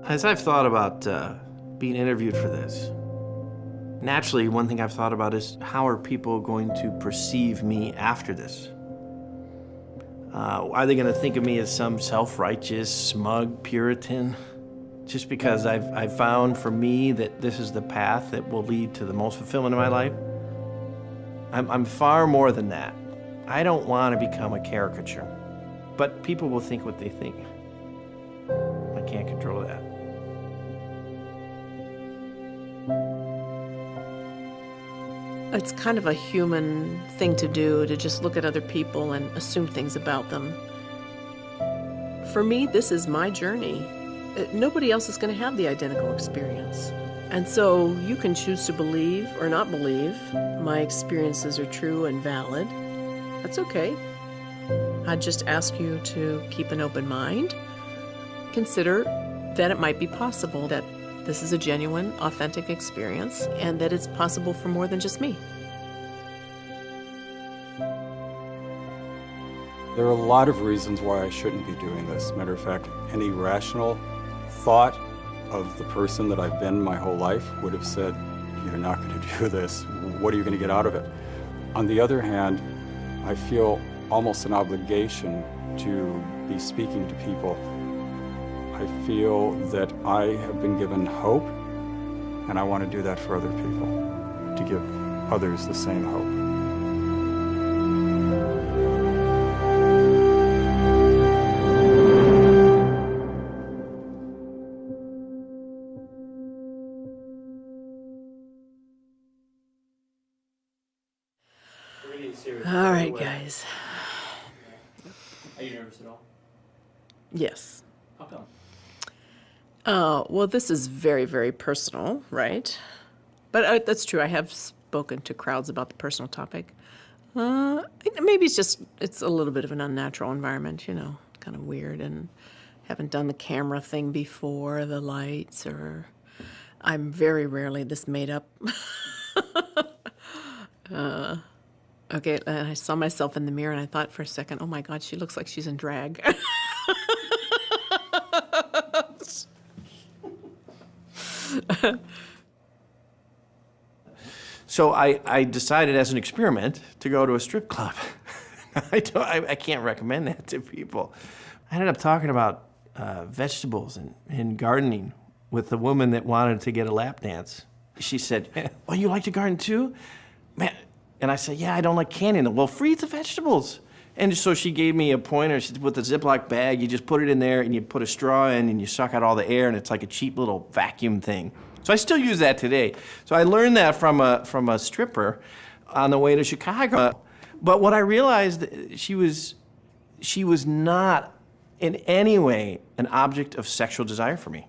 As I've thought about being interviewed for this, naturally, one thing I've thought about is how are people going to perceive me after this? Are they going to think of me as some self-righteous, smug Puritan? Just because I've found for me that this is the path that will lead to the most fulfillment in my life? I'm far more than that. I don't want to become a caricature, but people will think what they think. I can't control that. It's kind of a human thing to do, to just look at other people and assume things about them. For me, this is my journey. Nobody else is going to have the identical experience. And so you can choose to believe or not believe my experiences are true and valid. That's okay. I'd just ask you to keep an open mind. Consider that it might be possible that this is a genuine, authentic experience, and that it's possible for more than just me. There are a lot of reasons why I shouldn't be doing this. Matter of fact, any rational thought of the person that I've been my whole life would have said, you're not going to do this. What are you going to get out of it? On the other hand, I feel almost an obligation to be speaking to people. I feel that I have been given hope, and I want to do that for other people, to give others the same hope. All right, guys. Are you nervous at all? Yes. How come? Well, this is very, very personal, right? But that's true. I have spoken to crowds about the personal topic. Maybe it's a little bit of an unnatural environment, you know, kind of weird, and haven't done the camera thing before, the lights, or I'm very rarely this made up. Okay, and I saw myself in the mirror and I thought for a second, oh my God, she looks like she's in drag. So I decided as an experiment to go to a strip club. I can't recommend that to people. I ended up talking about vegetables and gardening with a woman that wanted to get a lap dance. She said, oh, you like to garden too? Man. And I said, yeah, I don't like canning. Well, freeze the vegetables. And so she gave me a pointer. She said, with the Ziploc bag, you just put it in there and you put a straw in and you suck out all the air, and it's like a cheap little vacuum thing. So I still use that today. So I learned that from a stripper on the way to Chicago. But what I realized, she was not in any way an object of sexual desire for me.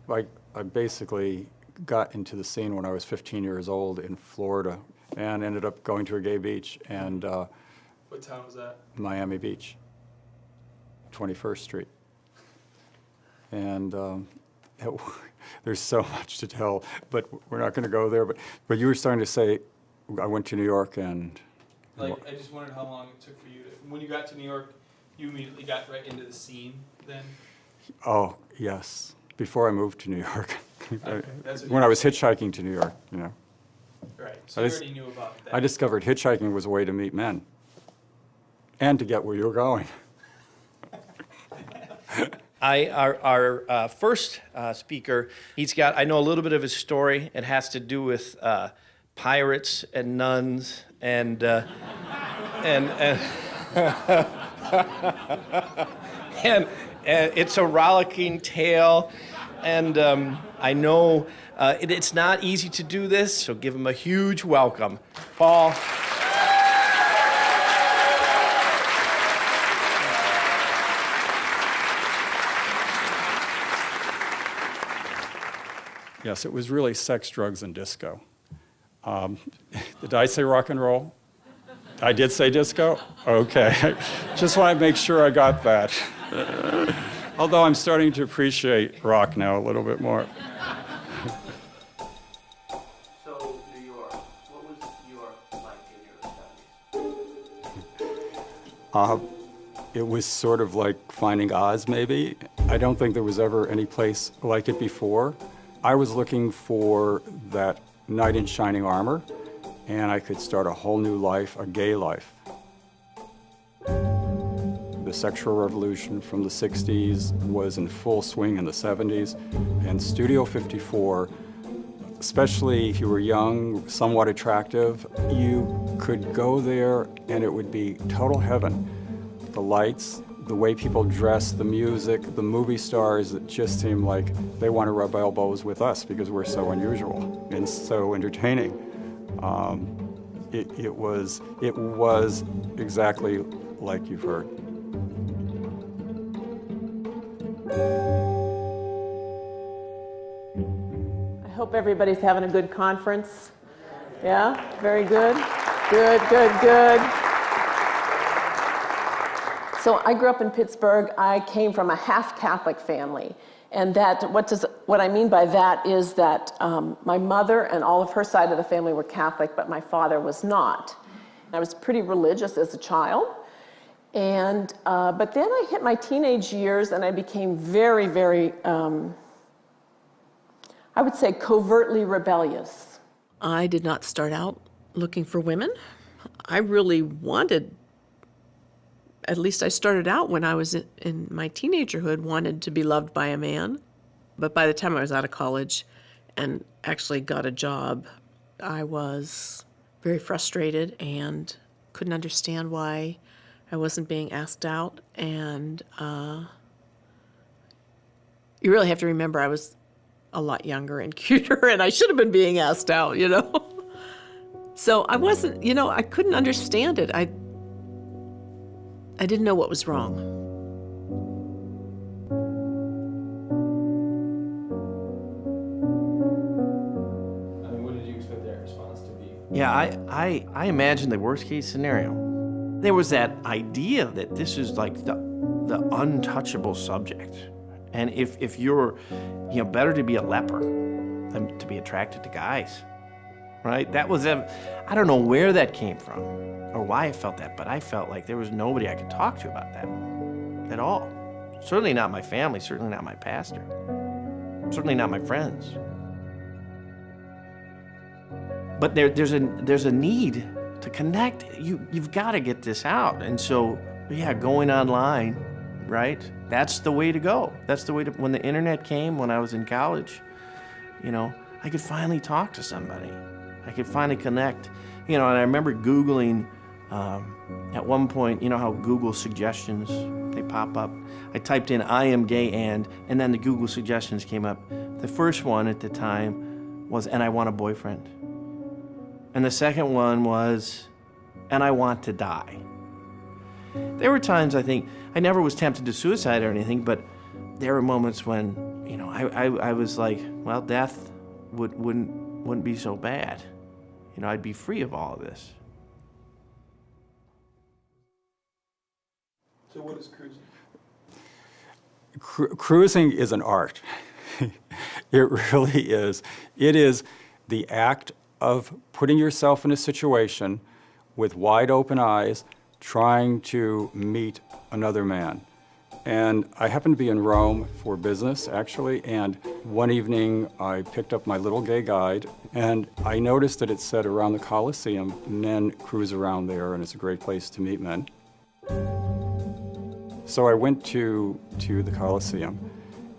I basically got into the scene when I was 15 years old in Florida and ended up going to a gay beach. And what town was that? Miami Beach, 21st Street. And there's so much to tell, but we're not going to go there. But you were starting to say, I went to New York and... Like, I just wondered how long it took for you to... When you got to New York, you immediately got right into the scene then? Oh, yes. Before I moved to New York. Okay, when I was hitchhiking to New York, you know. Right, so you already knew about that. I discovered hitchhiking was a way to meet men and to get where you were going. Our first speaker, I know a little bit of his story. It has to do with pirates and nuns and it's a rollicking tale. And I know it's not easy to do this, so give him a huge welcome. Paul. Yes, it was really sex, drugs, and disco. Did I say rock and roll? I did say disco? Okay. Just want to make sure I got that. Although I'm starting to appreciate rock now a little bit more. So, New York, what was New York like in your studies? It was sort of like finding Oz, maybe. I don't think there was ever any place like it before. I was looking for that knight in shining armor, and I could start a whole new life, a gay life. The sexual revolution from the 60s was in full swing in the 70s, and Studio 54, especially if you were young, somewhat attractive, you could go there and it would be total heaven. The lights, the way people dress, the music, the movie stars, it just seemed like they want to rub elbows with us because we're so unusual and so entertaining. It was exactly like you've heard. I hope everybody's having a good conference. Yeah, very good. Good, good, good. So I grew up in Pittsburgh. I came from a half-Catholic family. And what I mean by that is that my mother and all of her side of the family were Catholic, but my father was not. I was pretty religious as a child. And, but then I hit my teenage years and I became very, very, I would say covertly rebellious. I did not start out looking for women. I really wanted, at least I started out when I was in my teenagerhood, wanted to be loved by a man. But by the time I was out of college and actually got a job, I was very frustrated and couldn't understand why I wasn't being asked out. And you really have to remember I was a lot younger and cuter, and I should have been being asked out, you know? So I wasn't, you know, I couldn't understand it. I didn't know what was wrong. I mean, what did you expect that response to be? Yeah, I imagined the worst case scenario. There was that idea that this is like the untouchable subject. And if you're, you know, better to be a leper than to be attracted to guys, right? That was, I don't know where that came from or why I felt that, but I felt like there was nobody I could talk to about that at all. Certainly not my family, certainly not my pastor, certainly not my friends. But there's a need to connect. You've got to get this out. And so, yeah, going online, right? That's the way to go. That's the way to, when the internet came, when I was in college, you know, I could finally talk to somebody. I could finally connect. You know, and I remember Googling, at one point, you know how Google suggestions, they pop up. I typed in, I am gay and then the Google suggestions came up. The first one at the time was, and I want a boyfriend. And the second one was, and I want to die. There were times, I think, I never was tempted to suicide or anything, but there were moments when, you know, I was like, well, death wouldn't be so bad. You know, I'd be free of all of this. So what is cruising? Cruising is an art. It really is. It is the act of putting yourself in a situation with wide open eyes, trying to meet another man. And I happened to be in Rome for business, actually, and one evening I picked up my little gay guide, and I noticed that it said around the Colosseum, men cruise around there, and it's a great place to meet men. So I went to the Colosseum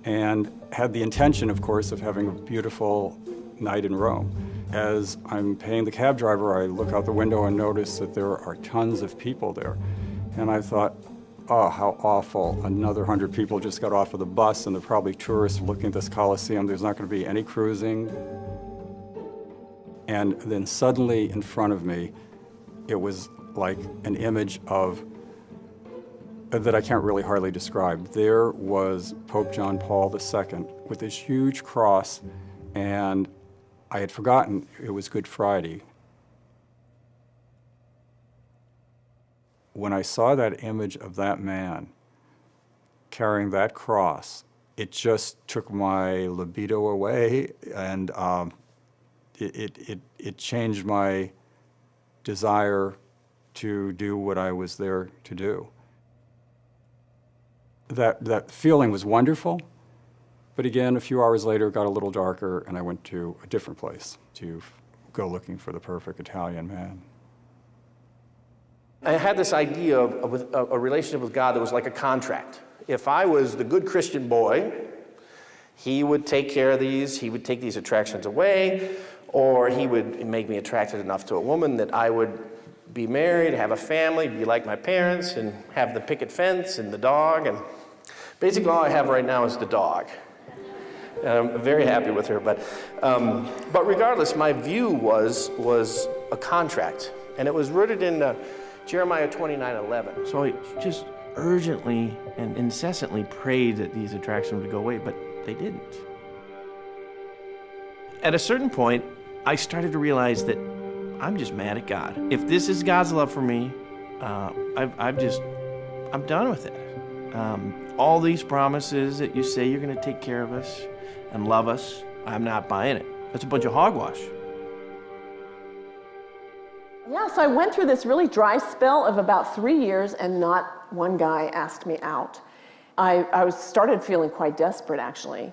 and had the intention, of course, of having a beautiful night in Rome. As I'm paying the cab driver, I look out the window and notice that there are tons of people there. And I thought, oh, how awful. Another 100 people just got off of the bus, and they're probably tourists looking at this Colosseum. There's not going to be any cruising. And then suddenly in front of me, it was like an image of that I can't really hardly describe. There was Pope John Paul II with this huge cross, and I had forgotten it was Good Friday. When I saw that image of that man carrying that cross, it just took my libido away, and it changed my desire to do what I was there to do. That feeling was wonderful, but again, a few hours later, it got a little darker, and I went to a different place to go looking for the perfect Italian man. I had this idea of a relationship with God that was like a contract. If I was the good Christian boy, he would take care of these, he would take these attractions away, or he would make me attracted enough to a woman that I would be married, have a family, be like my parents, and have the picket fence and the dog. And basically all I have right now is the dog. And I'm very happy with her, but regardless, my view was a contract, and it was rooted in Jeremiah 29:11. So I just urgently and incessantly prayed that these attractions would go away, but they didn't. At a certain point, I started to realize that I'm just mad at God. If this is God's love for me, I'm done with it. All these promises that you say you're going to take care of us and love us, I'm not buying it. That's a bunch of hogwash. Yeah, so I went through this really dry spell of about 3 years, and not one guy asked me out. I started feeling quite desperate, actually,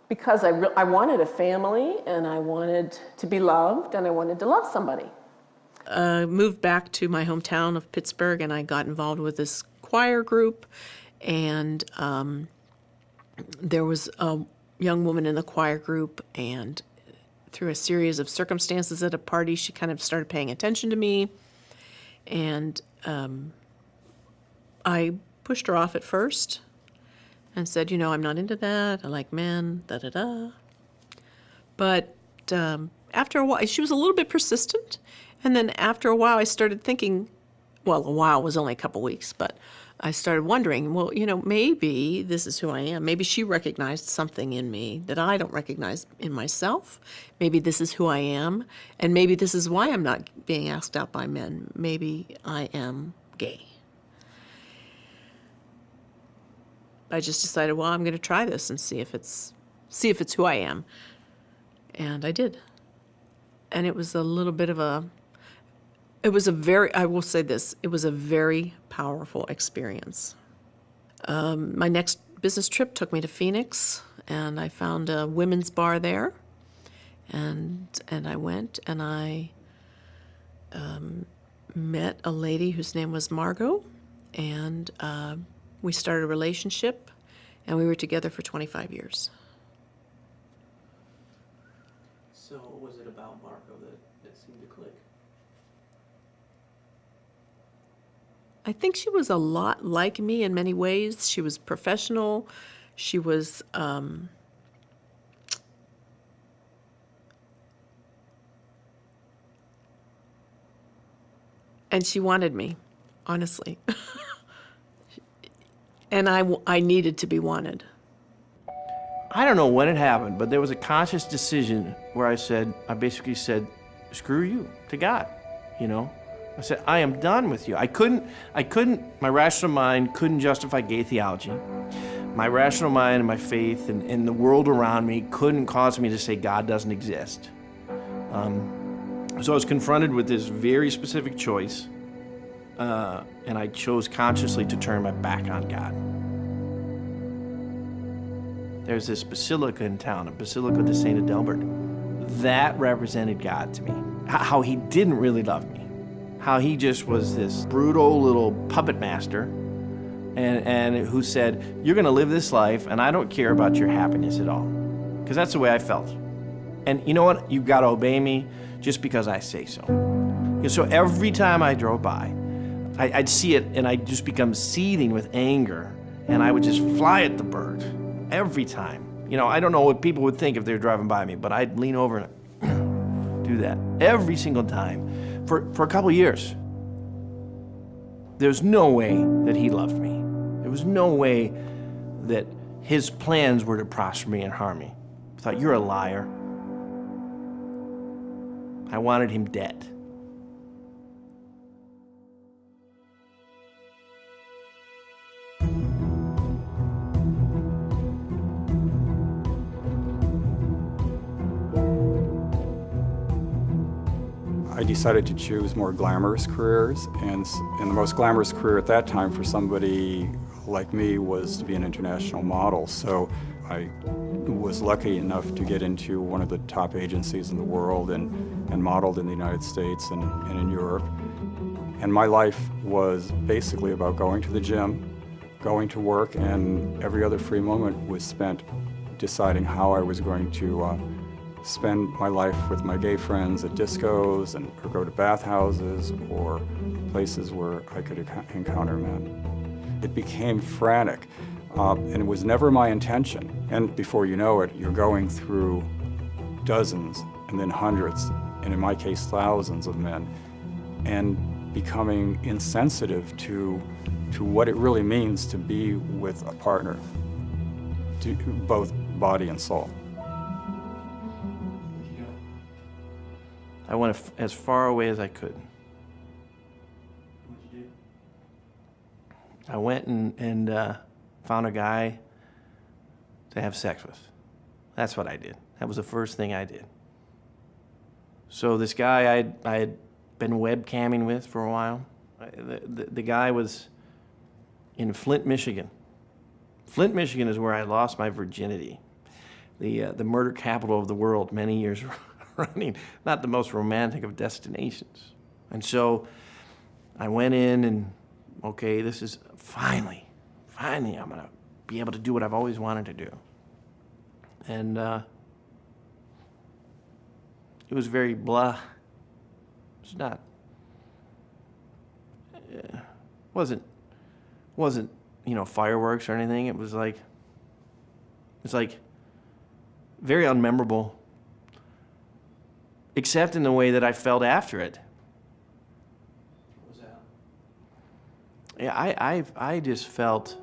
because I wanted a family, and I wanted to be loved, and I wanted to love somebody. Moved back to my hometown of Pittsburgh, and I got involved with this choir group, and there was a young woman in the choir group, and through a series of circumstances at a party, she kind of started paying attention to me, and I pushed her off at first and said, you know, I'm not into that. I like men, da-da-da. But after a while, she was a little bit persistent, and then after a while I started thinking, well, a while was only a couple weeks, but I started wondering, well, you know, maybe this is who I am. Maybe she recognized something in me that I don't recognize in myself. Maybe this is who I am, and maybe this is why I'm not being asked out by men. Maybe I am gay. I just decided, well, I'm going to try this and see if it's who I am. And I did. And it was a little bit of a, I will say this, it was a very powerful experience. My next business trip took me to Phoenix, and I found a women's bar there. And I went, and I met a lady whose name was Margot, and we started a relationship, and we were together for 25 years. So what was it about Marco that seemed to click? I think she was a lot like me in many ways. She was professional. She was and she wanted me, honestly. And I needed to be wanted. I don't know when it happened, but there was a conscious decision where I basically said, screw you, to God, you know? I said, I am done with you. My rational mind couldn't justify gay theology. My rational mind and my faith and the world around me couldn't cause me to say God doesn't exist. So I was confronted with this very specific choice, and I chose consciously to turn my back on God. There's this basilica in town, a Basilica de Saint Adelbert. That represented God to me. How he didn't really love me. How he just was this brutal little puppet master and who said, you're going to live this life, and I don't care about your happiness at all. Because that's the way I felt. And you know what? You've got to obey me just because I say so. And so every time I drove by, I'd see it, and I'd just become seething with anger, and I would just fly at the bird every time. You know, I don't know what people would think if they were driving by me, but I'd lean over and do that every single time for a couple of years. There's no way that he loved me. There was no way that his plans were to prosper me and harm me. I thought, you're a liar. I wanted him dead. I decided to choose more glamorous careers, and the most glamorous career at that time for somebody like me was to be an international model. So I was lucky enough to get into one of the top agencies in the world and modeled in the United States and in Europe. And my life was basically about going to the gym, going to work, and every other free moment was spent deciding how I was going to spend my life with my gay friends at discos or go to bathhouses or places where I could encounter men. It became frantic, and it was never my intention. And before you know it, you're going through dozens and then hundreds, and in my case, thousands of men, and becoming insensitive to what it really means to be with a partner, to both body and soul. I went as far away as I could. What'd you do? I went and found a guy to have sex with. That's what I did. That was the first thing I did. So this guy I had been webcamming with for a while, the guy was in Flint, Michigan. Flint, Michigan is where I lost my virginity. The murder capital of the world many years running, not the most romantic of destinations. And so I went in and, okay, this is finally I'm gonna be able to do what I've always wanted to do. And it was very blah. It's not, wasn't, you know, fireworks or anything. It was like very unmemorable, except in the way that I felt after it. What was that? Yeah, I just felt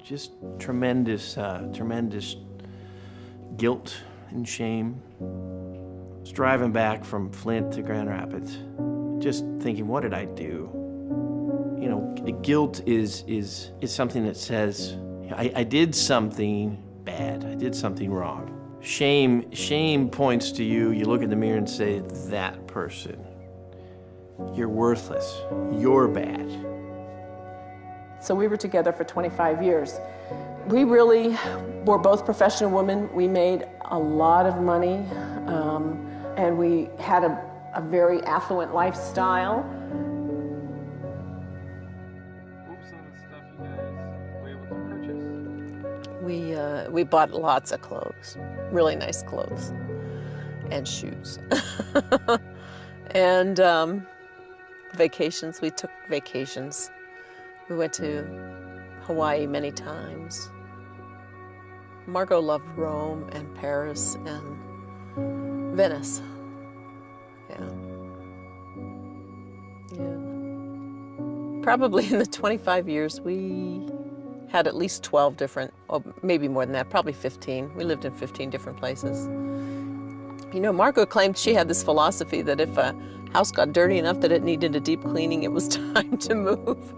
just tremendous guilt and shame. I was driving back from Flint to Grand Rapids, just thinking, what did I do? You know, guilt is something that says, I did something bad, I did something wrong. Shame points to you. You look in the mirror and say, that person, you're worthless, you're bad. So we were together for 25 years. We really were both professional women. We made a lot of money, and we had a very affluent lifestyle. What was some of the stuff you guys were able to purchase? We bought lots of clothes, really nice clothes, and shoes. And vacations, we took vacations. We went to Hawaii many times. Margot loved Rome and Paris and Venice. Yeah. Probably in the 25 years, we had at least 12 different, or maybe more than that, probably 15. We lived in 15 different places. You know, Margot claimed she had this philosophy that if a house got dirty enough that it needed a deep cleaning, it was time to move.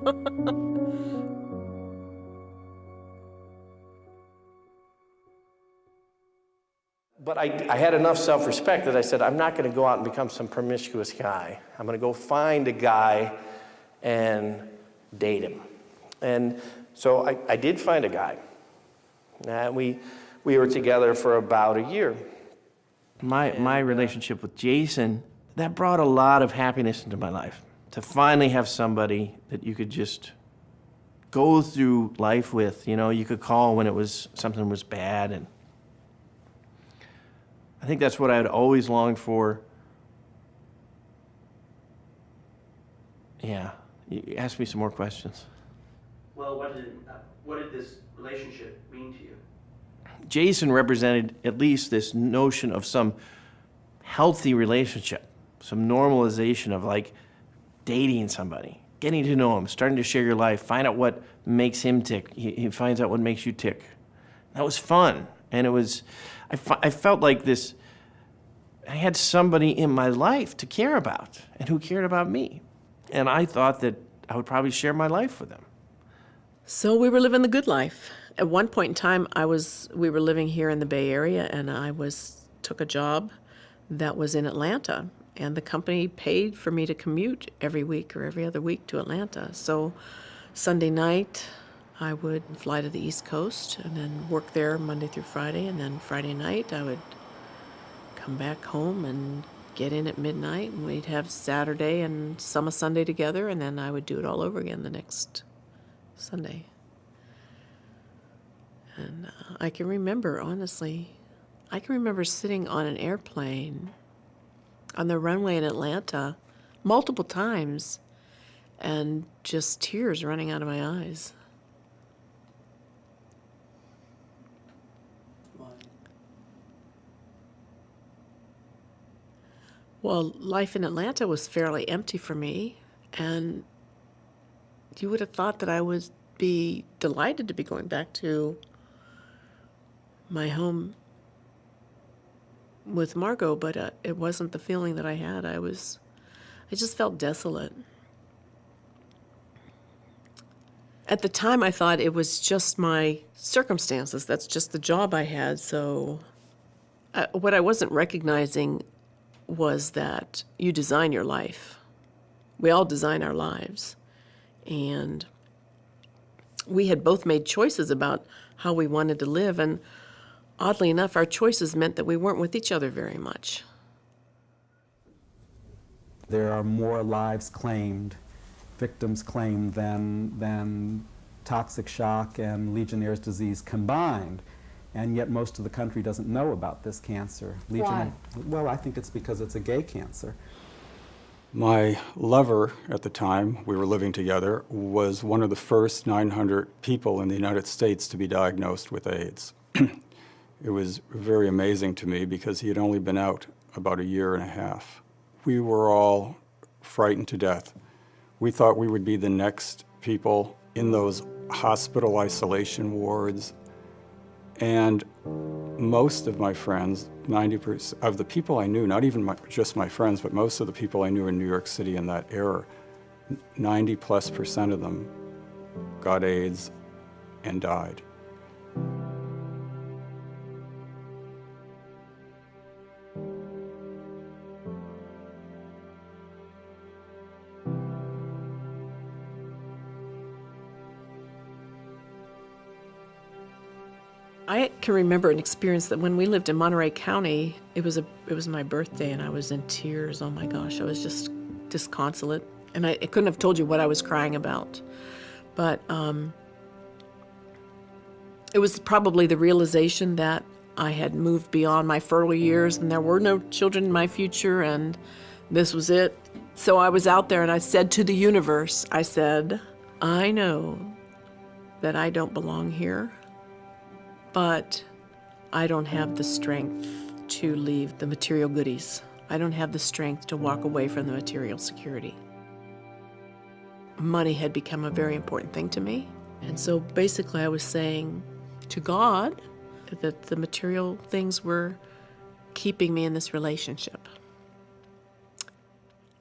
But I had enough self-respect that I said, I'm not going to go out and become some promiscuous guy. I'm going to go find a guy and date him. And so I did find a guy. We were together for about a year. My relationship with Jason, that brought a lot of happiness into my life. To finally have somebody that you could just go through life with, you know, you could call when something was bad. And I think that's what I had always longed for. Yeah, you ask me some more questions. Well, what did this relationship mean to you? Jason represented at least this notion of some healthy relationship, some normalization of like dating somebody, getting to know him, starting to share your life, find out what makes him tick. He finds out what makes you tick. That was fun. And it was, I felt like this I had somebody in my life to care about and who cared about me. And I thought that I would probably share my life with them. So we were living the good life. At one point in time, we were living here in the Bay Area, and took a job that was in Atlanta, and the company paid for me to commute every week or every other week to Atlanta. So Sunday night, I would fly to the East Coast and then work there Monday through Friday, and then Friday night I would come back home and get in at midnight, and we'd have Saturday and some of Sunday together, and then I would do it all over again the next Sunday. And I can remember, honestly, sitting on an airplane on the runway in Atlanta multiple times and just tears running out of my eyes. Well, life in Atlanta was fairly empty for me, and you would have thought that I would be delighted to be going back to my home with Margot, but it wasn't the feeling that I had. I just felt desolate. At the time, I thought it was just my circumstances. That's just the job I had. So what I wasn't recognizing was that you design your life. We all design our lives. And we had both made choices about how we wanted to live, and oddly enough, our choices meant that we weren't with each other very much. There are more lives claimed, victims claimed, than toxic shock and Legionnaire's disease combined. And yet most of the country doesn't know about this cancer. Why? Well, I think it's because it's a gay cancer. My lover at the time, we were living together, was one of the first 900 people in the United States to be diagnosed with AIDS. It was very amazing to me because he had only been out about a year and a half. We were all frightened to death. We thought we would be the next people in those hospital isolation wards. And most of my friends, 90% of the people I knew, not even just my friends, but most of the people I knew in New York City in that era, 90+% of them got AIDS and died. I can remember an experience that when we lived in Monterey County, it was my birthday, and I was in tears. Oh my gosh, I was just disconsolate. And I couldn't have told you what I was crying about. But it was probably the realization that I had moved beyond my fertile years and there were no children in my future, and this was it. So I was out there and I said to the universe, I said, I know that I don't belong here, but I don't have the strength to leave the material goodies. I don't have the strength to walk away from the material security. Money had become a very important thing to me. And so basically I was saying to God that the material things were keeping me in this relationship.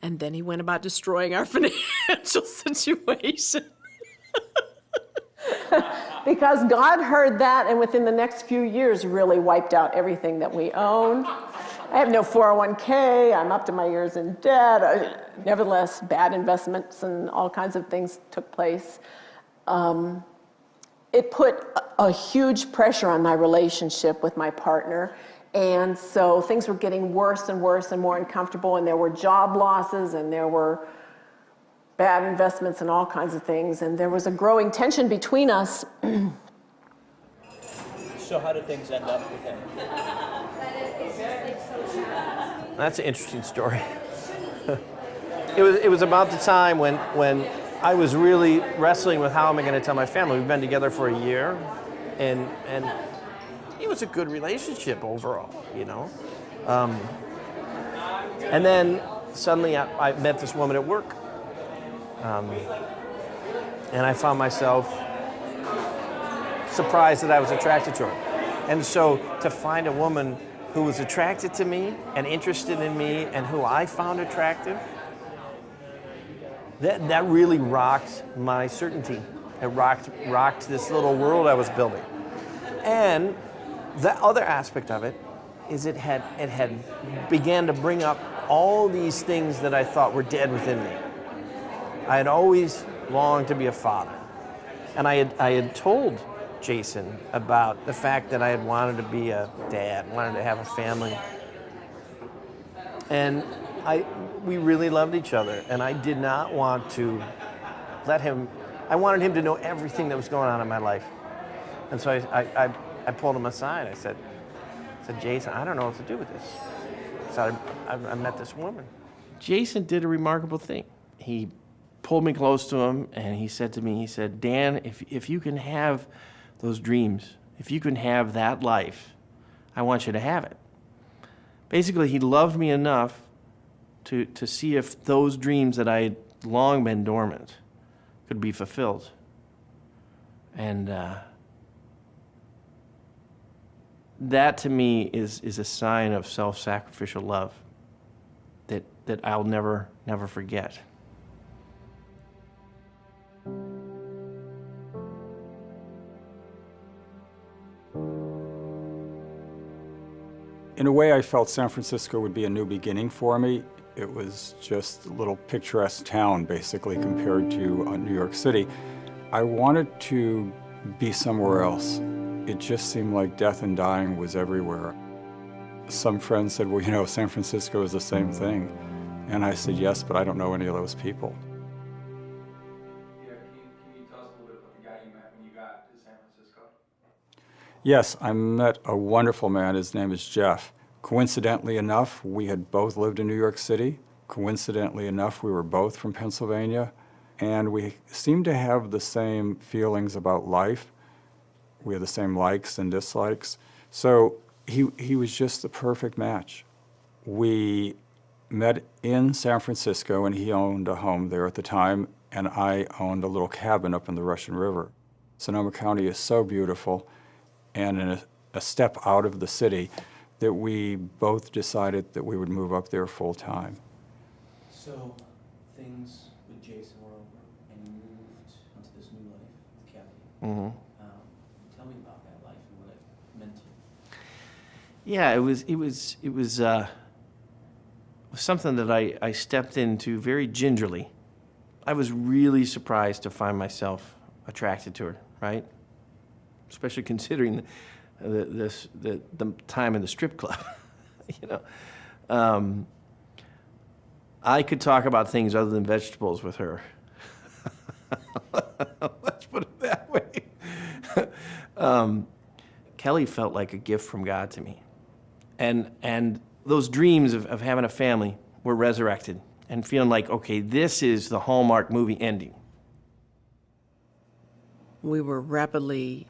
And then he went about destroying our financial situation. Because God heard that, and within the next few years really wiped out everything that we owned. I have no 401k, I'm up to my ears in debt. Nevertheless, bad investments and all kinds of things took place. It put a huge pressure on my relationship with my partner, and so things were getting worse and worse and more uncomfortable, and there were job losses, and there were bad investments and all kinds of things, and there was a growing tension between us. So how did things end up with him? That's an interesting story. It was about the time when I was really wrestling with how am I going to tell my family. We've been together for a year, and it was a good relationship overall, you know. And then suddenly I met this woman at work, and I found myself surprised that I was attracted to her. And so to find a woman who was attracted to me and interested in me and who I found attractive, that really rocked my certainty. It rocked this little world I was building. And the other aspect of it is it had began to bring up all these things that I thought were dead within me. I had always longed to be a father. And I had told Jason about the fact that I had wanted to be a dad, wanted to have a family. And we really loved each other, and I did not want to let him, I wanted him to know everything that was going on in my life. And so I pulled him aside. I said, Jason, I don't know what to do with this. So I met this woman. Jason did a remarkable thing. He pulled me close to him, and he said to me, he said, Dan, if you can have those dreams, if you can have that life, I want you to have it. Basically, he loved me enough to see if those dreams that I had long been dormant could be fulfilled. And that to me is a sign of self-sacrificial love that I'll never forget. In a way, I felt San Francisco would be a new beginning for me. It was just a little picturesque town, basically, compared to New York City. I wanted to be somewhere else. It just seemed like death and dying was everywhere. Some friends said, well, you know, San Francisco is the same thing. And I said, yes, but I don't know any of those people. Yeah, can you tell us a little bit about the guy you met when you got to San Francisco? Yes, I met a wonderful man. His name is Jeff. Coincidentally enough, we had both lived in New York City. Coincidentally enough, we were both from Pennsylvania. And we seemed to have the same feelings about life. We had the same likes and dislikes. So he was just the perfect match. We met in San Francisco, and he owned a home there at the time, and I owned a little cabin up in the Russian River. Sonoma County is so beautiful, and in a step out of the city, that we both decided that we would move up there full time. So things with Jason were over, and you moved into this new life with Kelly. Mm-hmm. Tell me about that life and what it meant to you. Yeah, it was something that I stepped into very gingerly. I was really surprised to find myself attracted to her, right? Especially considering the time in the strip club, you know. I could talk about things other than vegetables with her. Let's put it that way. Kelly felt like a gift from God to me. And those dreams of having a family were resurrected and feeling like, okay, this is the Hallmark movie ending. We were rapidly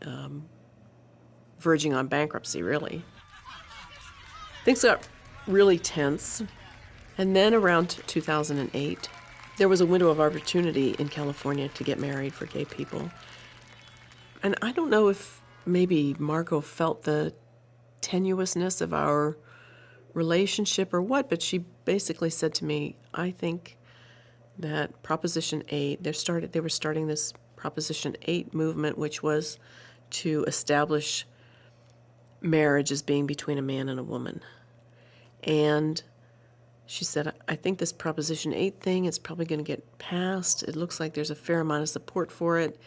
verging on bankruptcy, really. Things got really tense. And then around 2008, there was a window of opportunity in California to get married for gay people. And I don't know if maybe Margot felt the tenuousness of our relationship or what, but she basically said to me, I think that Proposition 8, they were starting this Proposition 8 movement, which was to establish marriage as being between a man and a woman. And she said, I think this Proposition 8 thing is probably going to get passed. It looks like there's a fair amount of support for it.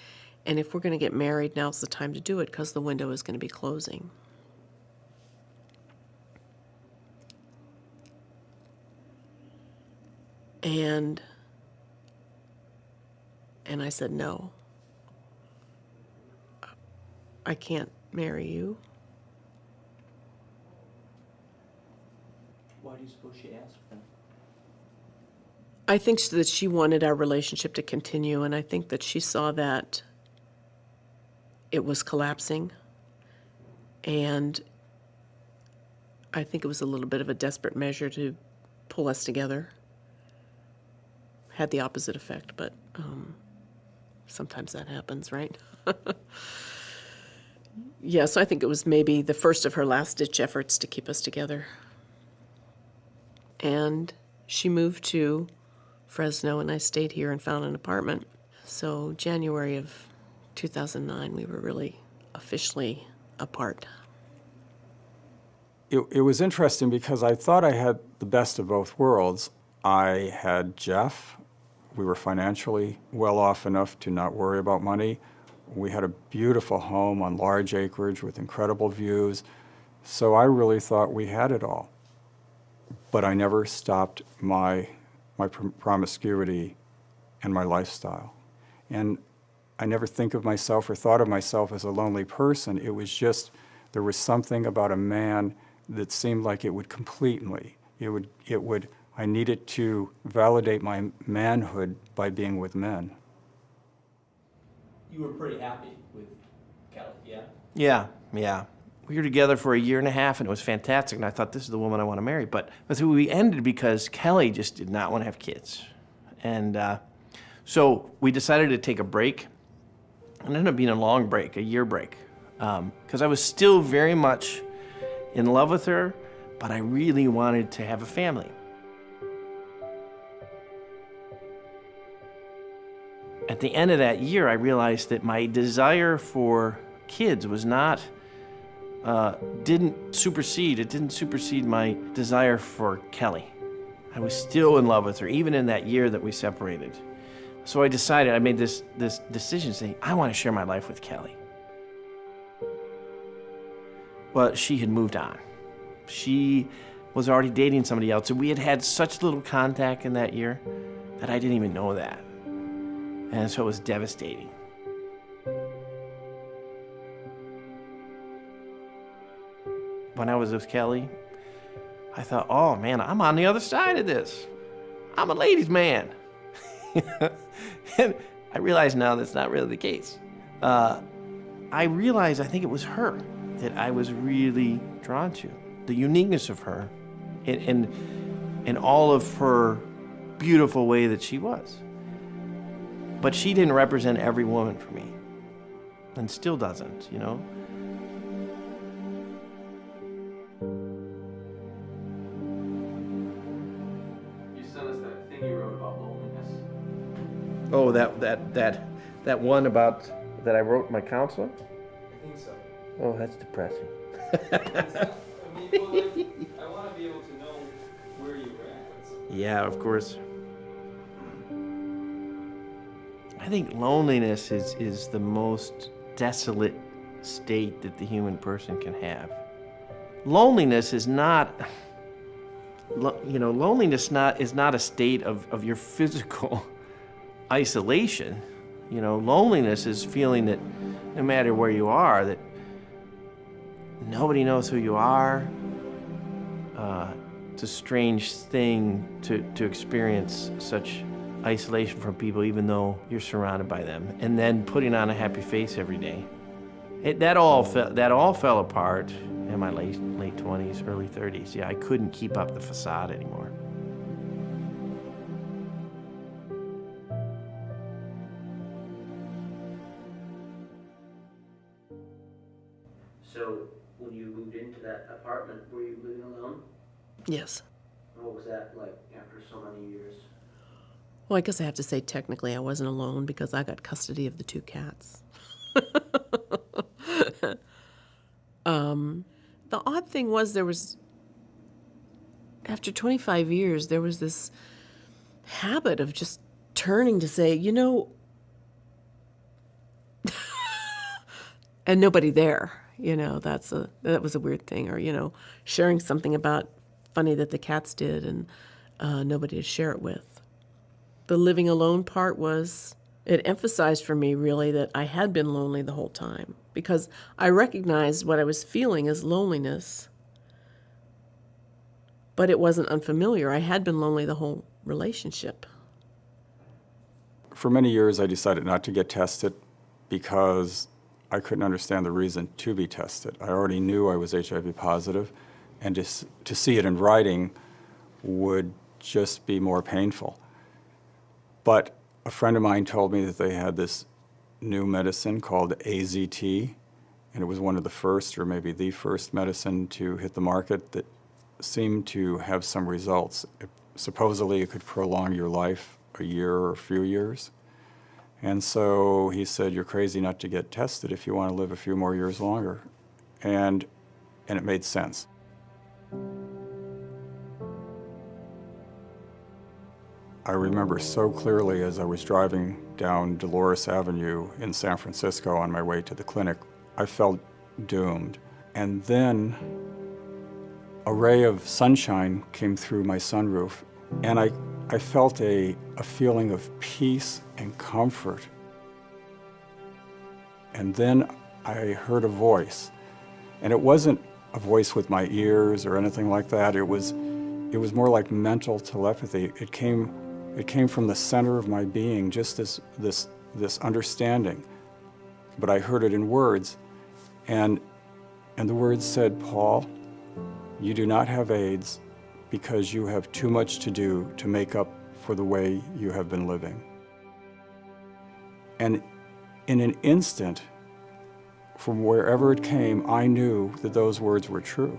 And if we're going to get married, now's the time to do it because the window is going to be closing. And I said, no. I can't marry you. Why do you suppose she asked them? I think that she wanted our relationship to continue, and I think that she saw that it was collapsing, and I think it was a little bit of a desperate measure to pull us together. Had the opposite effect, but sometimes that happens, right? Yes, I think it was maybe the first of her last-ditch efforts to keep us together. And she moved to Fresno, and I stayed here and found an apartment. So January of 2009, we were really officially apart. It was interesting because I thought I had the best of both worlds. I had Jeff. We were financially well off enough to not worry about money. We had a beautiful home on large acreage with incredible views. So I really thought we had it all. But I never stopped my promiscuity and my lifestyle. And I never think of myself or thought of myself as a lonely person. It was just, there was something about a man that seemed like it would complete me. I needed to validate my manhood by being with men. You were pretty happy with Kelly, yeah? Yeah. We were together for 1.5 years, and it was fantastic, and I thought, this is the woman I want to marry. But we ended because Kelly just did not want to have kids. And so we decided to take a break. It ended up being a long break, 1 year break, because I was still very much in love with her, but I really wanted to have a family. At the end of that year, I realized that my desire for kids was not, didn't supersede my desire for Kelly. I was still in love with her, even in that year that we separated. So I made this decision saying, I want to share my life with Kelly. Well, she had moved on. She was already dating somebody else, and we had had such little contact in that year that I didn't even know that. And so it was devastating. When I was with Kelly, I thought, oh man, I'm on the other side of this. I'm a ladies' man. And I realize now that's not really the case. I realized I think it was her that I was really drawn to. The uniqueness of her and all of her beautiful way that she was. But she didn't represent every woman for me, and still doesn't, you know? You sent us that thing you wrote about loneliness. Oh, that one about that I wrote my counselor? I think so. Oh, that's depressing. I want to be able to know where you were at. Yeah, of course. I think loneliness is the most desolate state that the human person can have. Loneliness is not, loneliness is not a state of your physical isolation. Loneliness is feeling that no matter where you are, that nobody knows who you are. It's a strange thing to experience such isolation from people, even though you're surrounded by them, and then putting on a happy face every day. That all fell apart in my late 20s, early 30s. Yeah, I couldn't keep up the facade anymore. So, when you moved into that apartment, were you living alone? Yes. What was that like after so many years? Well, I guess I have to say technically I wasn't alone because I got custody of the 2 cats. The odd thing was after 25 years, there was this habit of just turning to say, and nobody there, that was a weird thing, or, sharing something about funny that the cats did and nobody to share it with. The living alone part it emphasized for me really that I had been lonely the whole time because I recognized what I was feeling as loneliness, but it wasn't unfamiliar. I had been lonely the whole relationship. For many years, I decided not to get tested because I couldn't understand the reason to be tested. I already knew I was HIV positive, and to see it in writing would just be more painful. But a friend of mine told me that they had this new medicine called AZT, And it was one of the first, or maybe the first medicine to hit the market that seemed to have some results. Supposedly it could prolong your life a year or a few years. And so he said, you're crazy not to get tested if you want to live a few more years longer. And it made sense. I remember so clearly as I was driving down Dolores Avenue in San Francisco on my way to the clinic, I felt doomed. And then a ray of sunshine came through my sunroof, and I felt a feeling of peace and comfort. And then I heard a voice, and it wasn't a voice with my ears or anything like that. It was more like mental telepathy. It came from the center of my being, just this understanding. But I heard it in words, and the words said, Paul, you do not have AIDS because you have too much to do to make up for the way you have been living. And in an instant, from wherever it came, I knew that those words were true.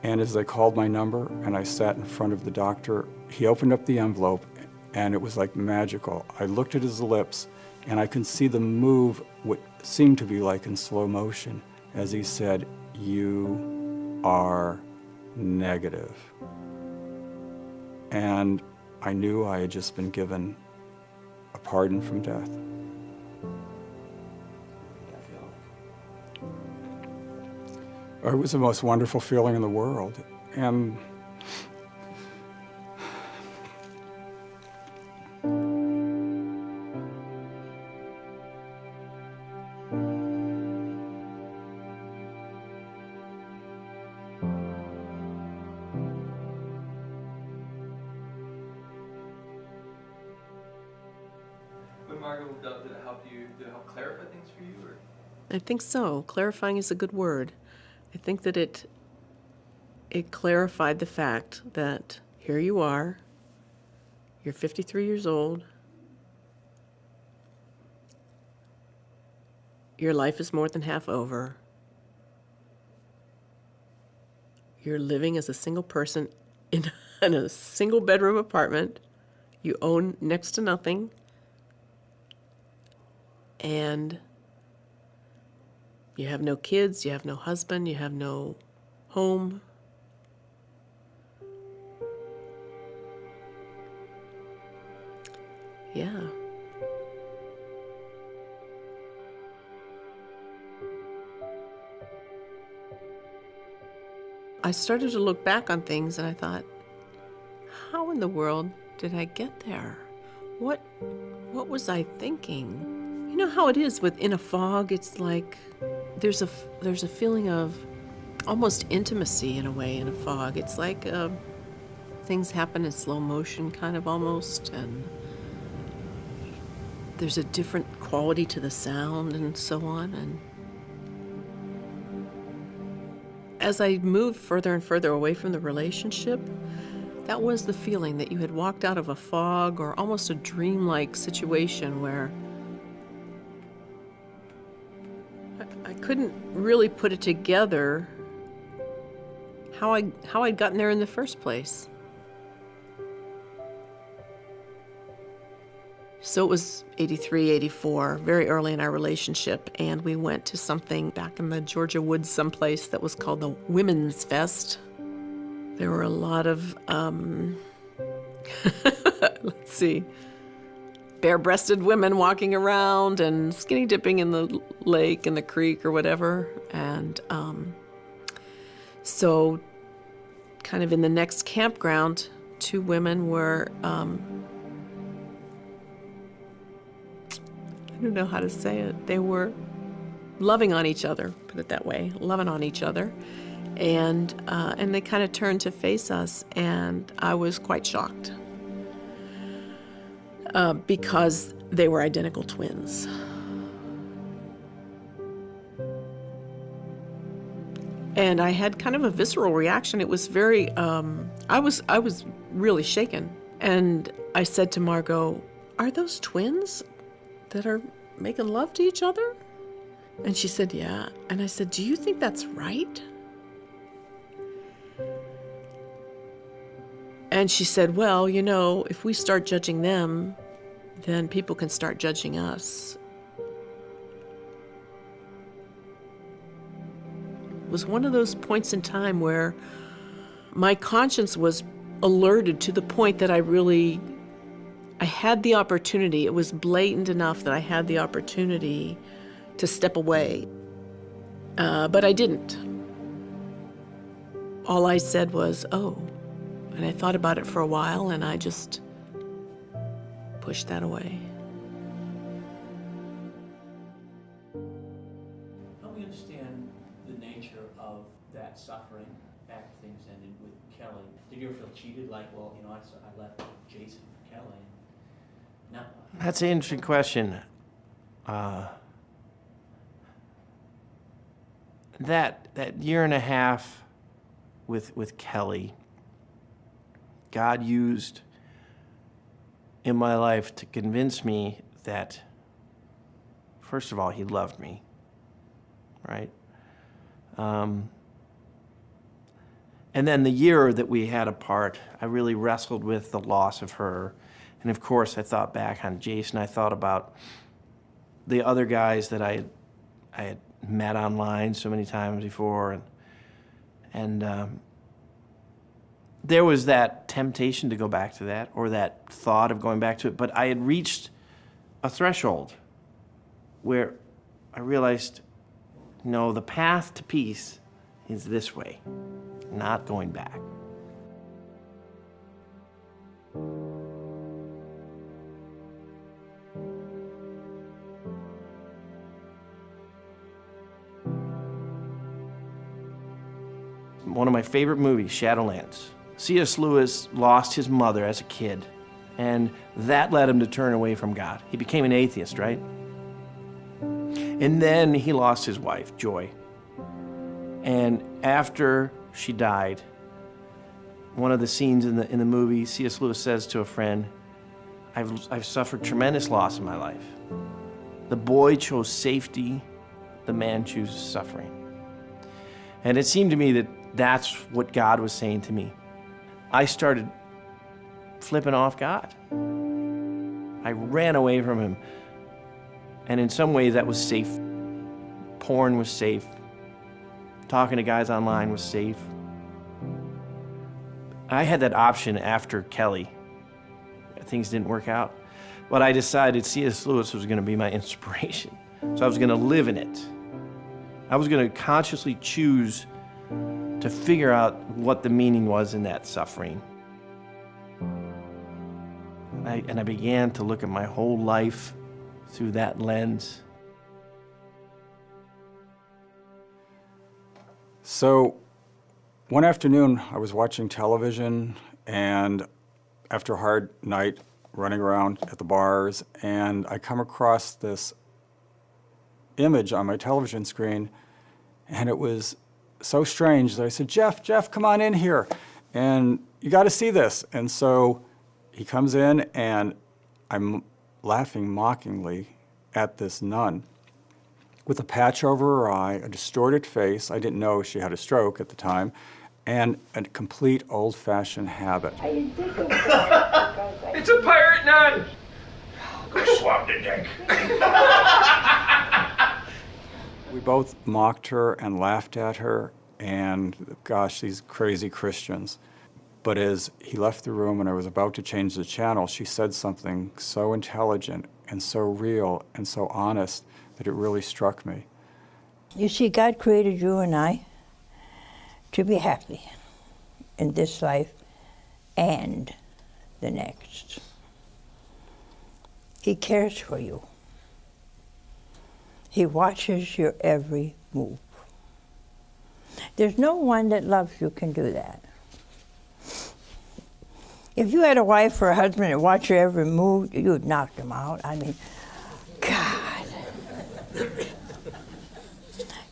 And as they called my number and I sat in front of the doctor, he opened up the envelope, and it was like magical. I looked at his lips, and I could see them move what seemed to be like in slow motion as he said, you are negative. And I knew I had just been given a pardon from death. It was the most wonderful feeling in the world. And When Margot moved up, did it help you? Did it help clarify things for you? Or? I think so. Clarifying is a good word. I think that it clarified the fact that here you are, you're 53 years old, your life is more than half over, you're living as a single person in a single bedroom apartment, you own next to nothing, and you have no kids, you have no husband, you have no home. Yeah. I started to look back on things and I thought, how in the world did I get there? What was I thinking? You know how it is within a fog? It's like there's a feeling of almost intimacy in a way in a fog. It's like things happen in slow motion kind of almost, and there's a different quality to the sound and so on. And as I moved further and further away from the relationship, that was the feeling that you had walked out of a fog or almost a dreamlike situation where I couldn't really put it together how I'd gotten there in the first place. So it was 83, 84, very early in our relationship, and we went to something back in the Georgia woods someplace that was called the Women's Fest. There were a lot of, let's see, bare-breasted women walking around and skinny dipping in the lake and the creek or whatever. And so kind of in the next campground, two women were, I don't know how to say it. They were loving on each other, put it that way, loving on each other. And they kind of turned to face us, and I was quite shocked because they were identical twins. And I had kind of a visceral reaction. It was very, I was really shaken. And I said to Margot, "Are those twins that are making love to each other?" And she said, yeah. And I said, do you think that's right? And she said, well, you know, if we start judging them, then people can start judging us. It was one of those points in time where my conscience was alerted to the point that I had the opportunity. It was blatant enough that I had the opportunity to step away. But I didn't. All I said was, oh. And I thought about it for a while, and I just pushed that away. Help me understand the nature of that suffering after things ended with Kelly. Did you ever feel cheated? Like, well, you know, I left Jason for Kelly. No. That's an interesting question. That year and a half with Kelly, God used in my life to convince me that, first of all, he loved me, right? And then the year that we had apart, I really wrestled with the loss of her. And of course, I thought back on Jason. I thought about the other guys that I had met online so many times before. And there was that temptation to go back to that, or that thought of going back to it. But I had reached a threshold where I realized, no, the path to peace is this way, not going back. One of my favorite movies, Shadowlands. C.S. Lewis lost his mother as a kid, and that led him to turn away from God. He became an atheist, right? And then he lost his wife, Joy. And after she died, one of the scenes in the movie, C.S. Lewis says to a friend, I've suffered tremendous loss in my life. The boy chose safety, the man chooses suffering. And it seemed to me that that's what God was saying to me. I started flipping off God. I ran away from him. And in some ways that was safe. Porn was safe. Talking to guys online was safe. I had that option after Kelly. Things didn't work out. But I decided C.S. Lewis was going to be my inspiration. So I was going to live in it. I was going to consciously choose to figure out what the meaning was in that suffering. And I began to look at my whole life through that lens. So one afternoon, I was watching television, and after a hard night running around at the bars, and I come across this image on my television screen, and it was so strange that I said, Jeff, come on in here, and you got to see this. And so he comes in, and I'm laughing mockingly at this nun with a patch over her eye, a distorted face. I didn't know she had a stroke at the time, and a complete old-fashioned habit. It's a pirate nun! Go swab the deck. We both mocked her and laughed at her, and gosh, these crazy Christians. But as he left the room and I was about to change the channel, she said something so intelligent and so real and so honest that it really struck me. You see, God created you and I to be happy in this life and the next. He cares for you. He watches your every move. There's no one that loves you can do that. If you had a wife or a husband that watched your every move, you'd knock them out. I mean, God.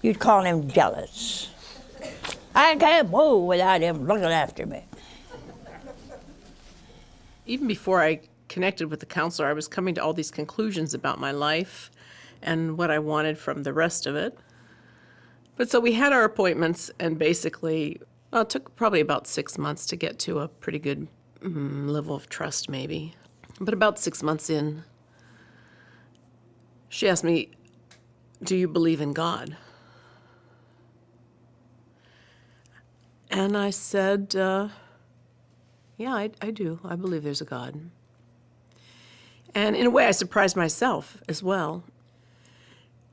You'd call him jealous. I can't move without him looking after me. Even before I connected with the counselor, I was coming to all these conclusions about my life. and what I wanted from the rest of it. But so we had our appointments, and basically, well, it took probably about 6 months to get to a pretty good level of trust, maybe. But about 6 months in, she asked me, "Do you believe in God?" And I said, yeah, I do. I believe there's a God. And in a way, I surprised myself as well.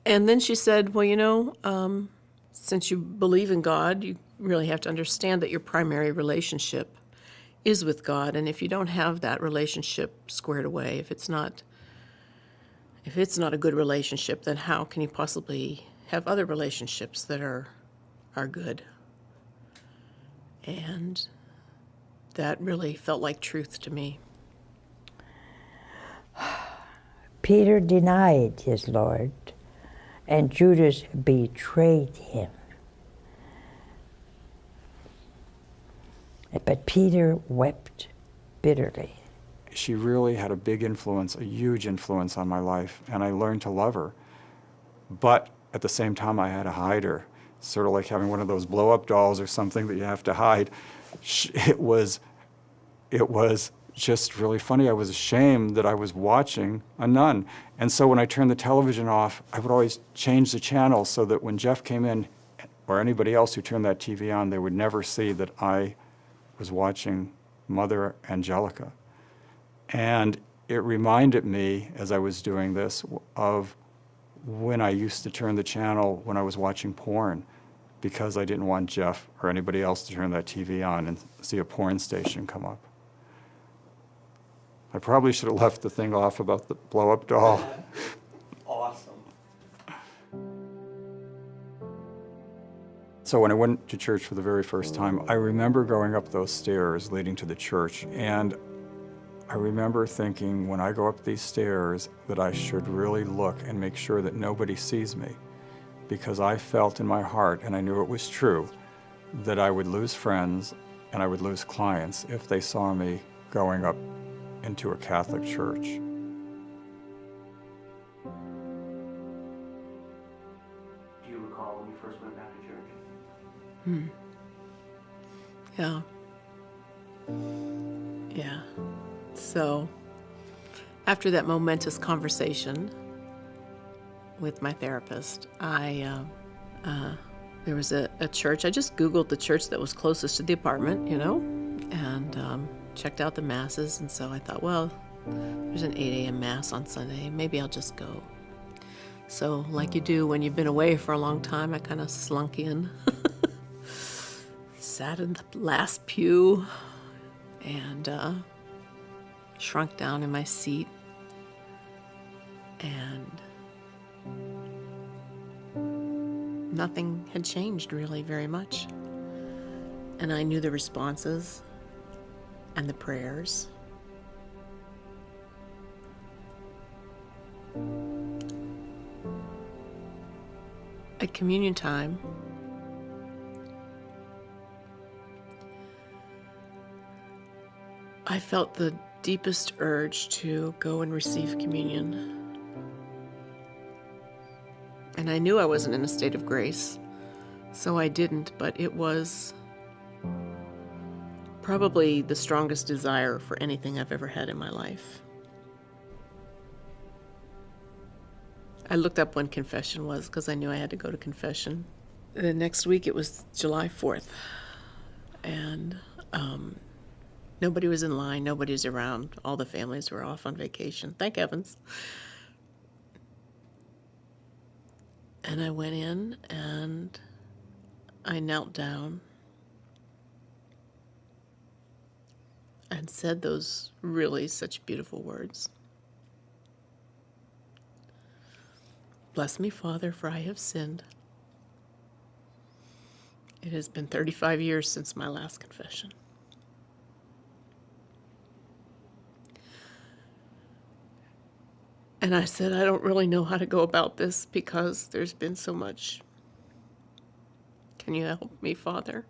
And then she said, well, you know, since you believe in God, you really have to understand that your primary relationship is with God. And if you don't have that relationship squared away, if it's not a good relationship, then how can you possibly have other relationships that are good? And that really felt like truth to me. Peter denied his Lord, and Judas betrayed him. But Peter wept bitterly. She really had a big influence, a huge influence on my life, and I learned to love her. But at the same time, I had to hide her, sort of like having one of those blow-up dolls or something that you have to hide. It was just really funny. I was ashamed that I was watching a nun. And so when I turned the television off, I would always change the channel so that when Jeff came in, or anybody else who turned that TV on, they would never see that I was watching Mother Angelica. And it reminded me, as I was doing this, of when I used to turn the channel when I was watching porn, because I didn't want Jeff or anybody else to turn that TV on and see a porn station come up. I probably should have left the thing off about the blow-up doll. Awesome. So when I went to church for the very first time, I remember going up those stairs leading to the church, and I remember thinking, when I go up these stairs, that I should really look and make sure that nobody sees me, because I felt in my heart, and I knew it was true, that I would lose friends and I would lose clients if they saw me going up into a Catholic church. Do you recall when you first went back to church? Yeah. Yeah. So, after that momentous conversation with my therapist, there was a church. I just Googled the church that was closest to the apartment, you know, and checked out the masses. And so I thought, well, there's an 8 a.m. mass on Sunday. Maybe I'll just go. So, like you do when you've been away for a long time, I kind of slunk in. Sat in the last pew and shrunk down in my seat, and nothing had changed really very much. And I knew the responses and the prayers. At communion time, I felt the deepest urge to go and receive communion. And I knew I wasn't in a state of grace, so I didn't, but it was probably the strongest desire for anything I've ever had in my life. I looked up when confession was because I knew I had to go to confession. The next week it was July 4th, and nobody was in line, nobody was around. All the families were off on vacation, thank heavens. And I went in and I knelt down and said those really such beautiful words. Bless me, Father, for I have sinned. It has been 35 years since my last confession. And I said, I don't really know how to go about this because there's been so much. Can you help me, Father?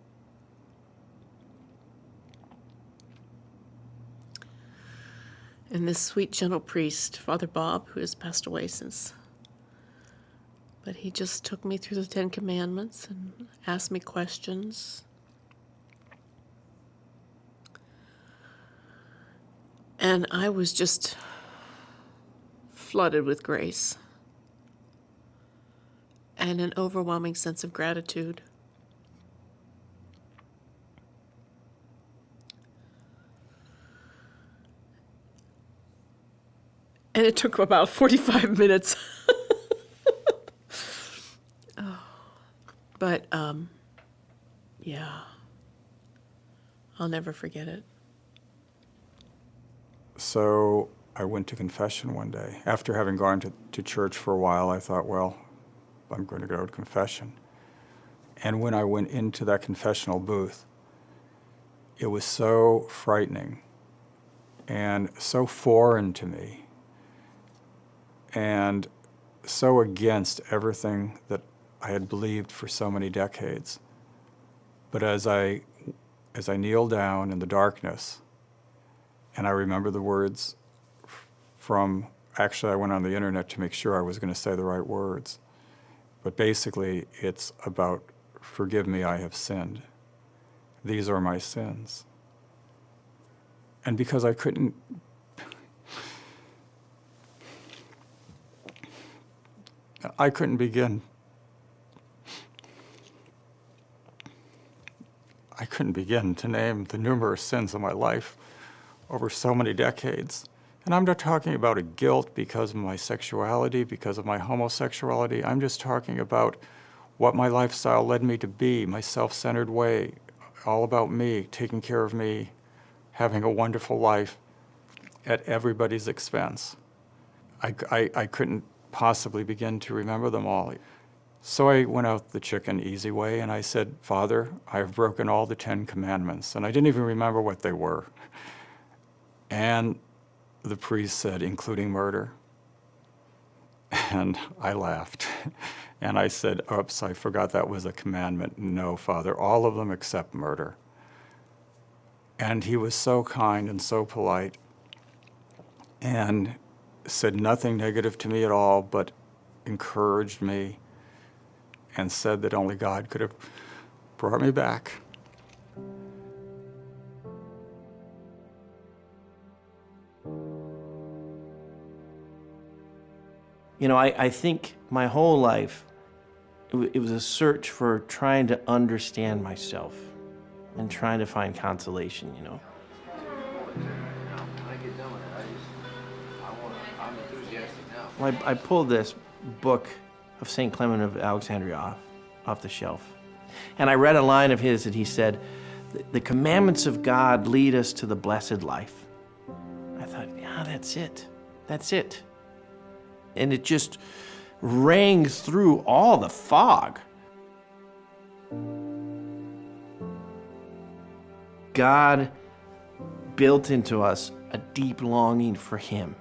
And this sweet, gentle priest, Father Bob, who has passed away since But he just took me through the 10 Commandments and asked me questions. And I was just flooded with grace and an overwhelming sense of gratitude. And it took about 45 minutes. But, yeah, I'll never forget it. So I went to confession one day. After having gone to church for a while, I thought, well, I'm going to go to confession. And when I went into that confessional booth, it was so frightening and so foreign to me and so against everything that I had believed for so many decades. But as I kneeled down in the darkness, and I remember the words from, actually I went on the internet to make sure I was going to say the right words, but basically it's about, forgive me, I have sinned. These are my sins. And because I couldn't begin to name the numerous sins of my life over so many decades. And I'm not talking about a guilt because of my sexuality, because of my homosexuality. I'm just talking about what my lifestyle led me to be, my self-centered way, all about me, taking care of me, having a wonderful life at everybody's expense. I couldn't possibly begin to remember them all. So I went out the chicken easy way and I said, Father, I have broken all the 10 Commandments. And I didn't even remember what they were. And the priest said, including murder. And I laughed. And I said, oops, I forgot that was a commandment. No, Father, all of them except murder. And he was so kind and so polite and said nothing negative to me at all, but encouraged me and said that only God could have brought me back. You know, I think my whole life, it was a search for trying to understand myself and trying to find consolation, you know. Well, I pulled this book of St. Clement of Alexandria off the shelf. And I read a line of his that he said, the commandments of God lead us to the blessed life. I thought, yeah, that's it. That's it. And it just rang through all the fog. God built into us a deep longing for Him.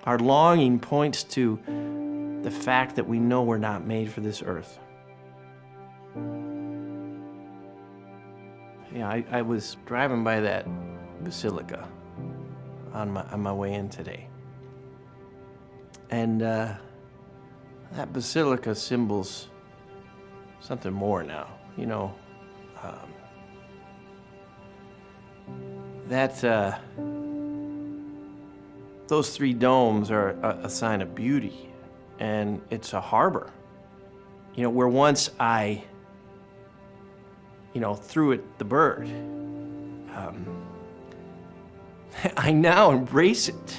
Our longing points to the fact that we know we're not made for this earth. Yeah, I was driving by that basilica on my way in today. And that basilica symbols something more now, you know. Those three domes are a sign of beauty, and it's a harbor. You know, where once I, threw it the bird, I now embrace it.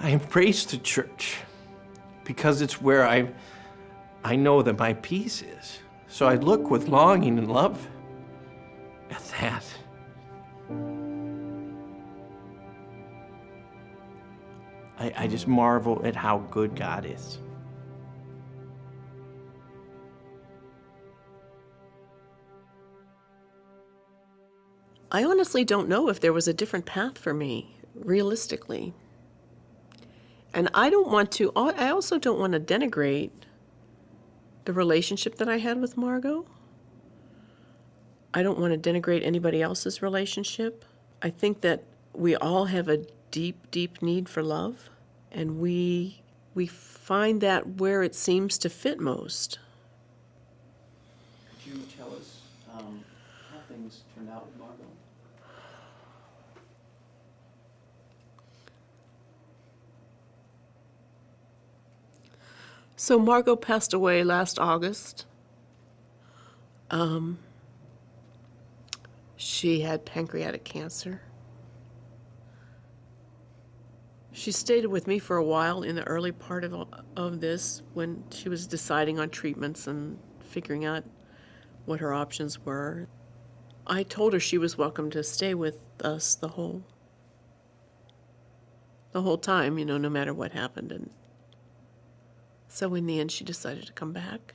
I embrace the church because it's where I know that my peace is. So I look with longing and love at that. I just marvel at how good God is. I honestly don't know if there was a different path for me, realistically. And I also don't want to denigrate the relationship that I had with Margot. I don't want to denigrate anybody else's relationship. I think that we all have a deep, deep need for love, and we find that where it seems to fit most. Could you tell us how things turned out with Margot? So Margot passed away last August. She had pancreatic cancer. She stayed with me for a while in the early part of this when she was deciding on treatments and figuring out what her options were. I told her she was welcome to stay with us the whole time, you know, no matter what happened. And so in the end, she decided to come back.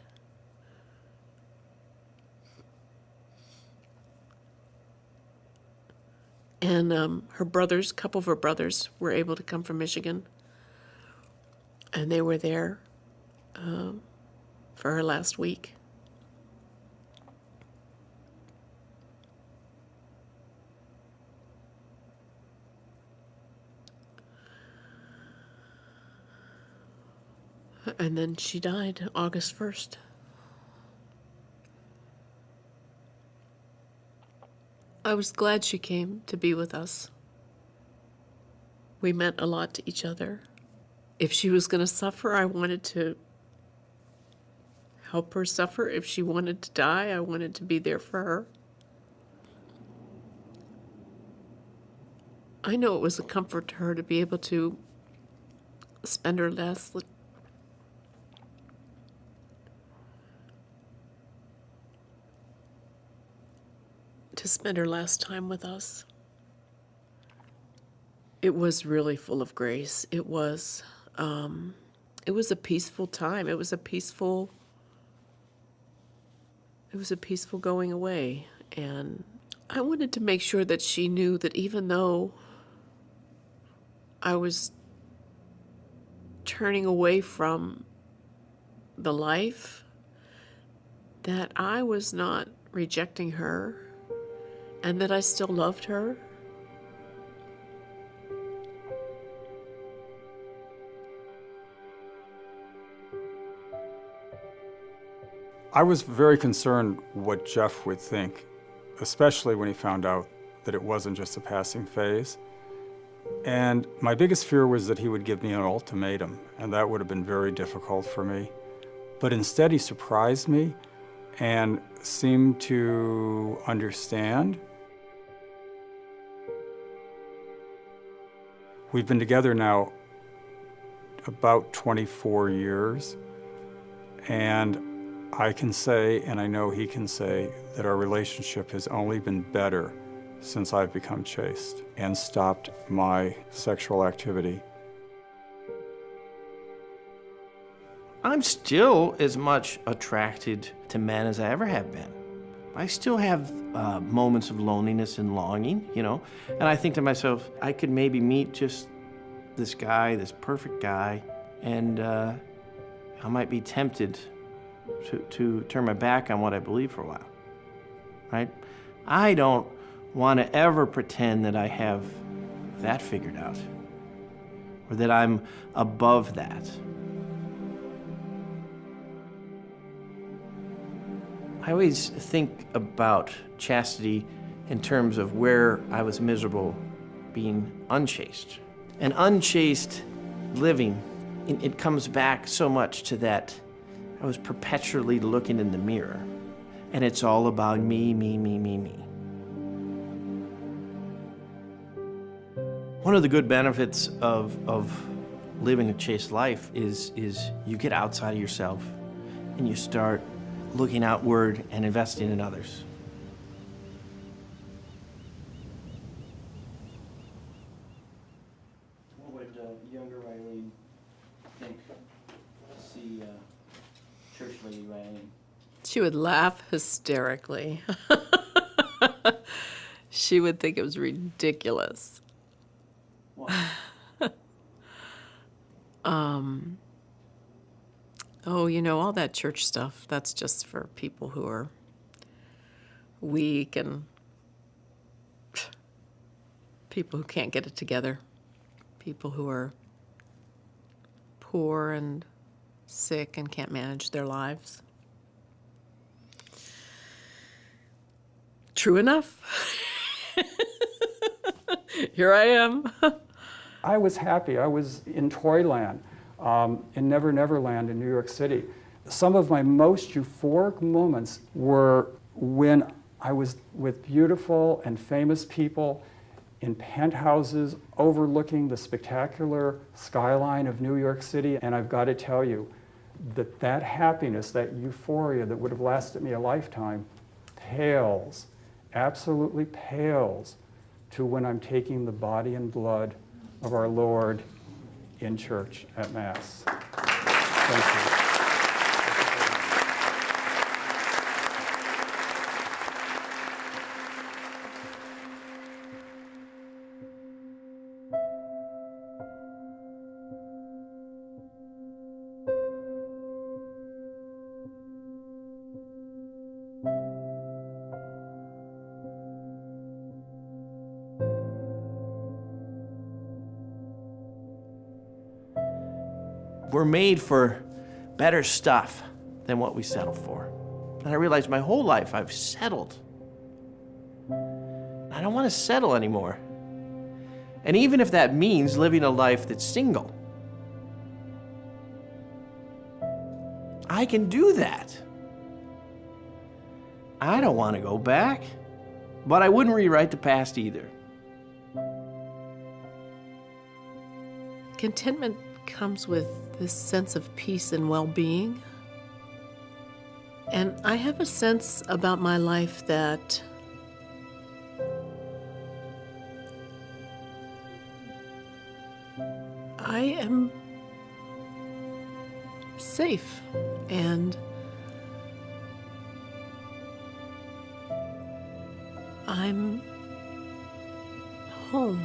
And her brothers, a couple of her brothers, were able to come from Michigan. And they were there for her last week. And then she died August 1st. I was glad she came to be with us. We meant a lot to each other. If she was going to suffer, I wanted to help her suffer. If she wanted to die, I wanted to be there for her. I know it was a comfort to her to be able to spend her last time with us. It was really full of grace. It was a peaceful time. It was a peaceful going away. And I wanted to make sure that she knew that even though I was turning away from the life, that I was not rejecting her, and that I still loved her. I was very concerned what Jeff would think, especially when he found out that it wasn't just a passing phase. And my biggest fear was that he would give me an ultimatum, and that would have been very difficult for me. But instead he surprised me and seemed to understand. We've been together now about 24 years, and I can say, and I know he can say, that our relationship has only been better since I've become chaste and stopped my sexual activity. I'm still as much attracted to men as I ever have been. I still have moments of loneliness and longing, you know, and I think to myself, I could maybe meet just this guy, this perfect guy, and I might be tempted to turn my back on what I believe for a while, right? I don't want to ever pretend that I have that figured out or that I'm above that. I always think about chastity in terms of where I was miserable being unchaste. And unchaste living, it comes back so much to that I was perpetually looking in the mirror, and it's all about me, me, me, me, me. One of the good benefits of living a chaste life is you get outside of yourself and you start looking outward and investing in others. What would younger Eileen think to see church lady Eileen? She would laugh hysterically. She would think it was ridiculous. What? Oh, you know, all that church stuff, that's just for people who are weak and people who can't get it together. people who are poor and sick and can't manage their lives. True enough. Here I am. I was happy. I was in Toyland, in Never Never Land in New York City. Some of my most euphoric moments were when I was with beautiful and famous people in penthouses overlooking the spectacular skyline of New York City. And I've got to tell you that that happiness, that euphoria that would have lasted me a lifetime, pales, absolutely pales, to when I'm taking the body and blood of our Lord in church at Mass. Thank you. We're made for better stuff than what we settle for. And I realized my whole life I've settled. I don't want to settle anymore. And even if that means living a life that's single, I can do that. I don't want to go back, but I wouldn't rewrite the past either. Contentment comes with this sense of peace and well-being. And I have a sense about my life that I am safe and I'm home.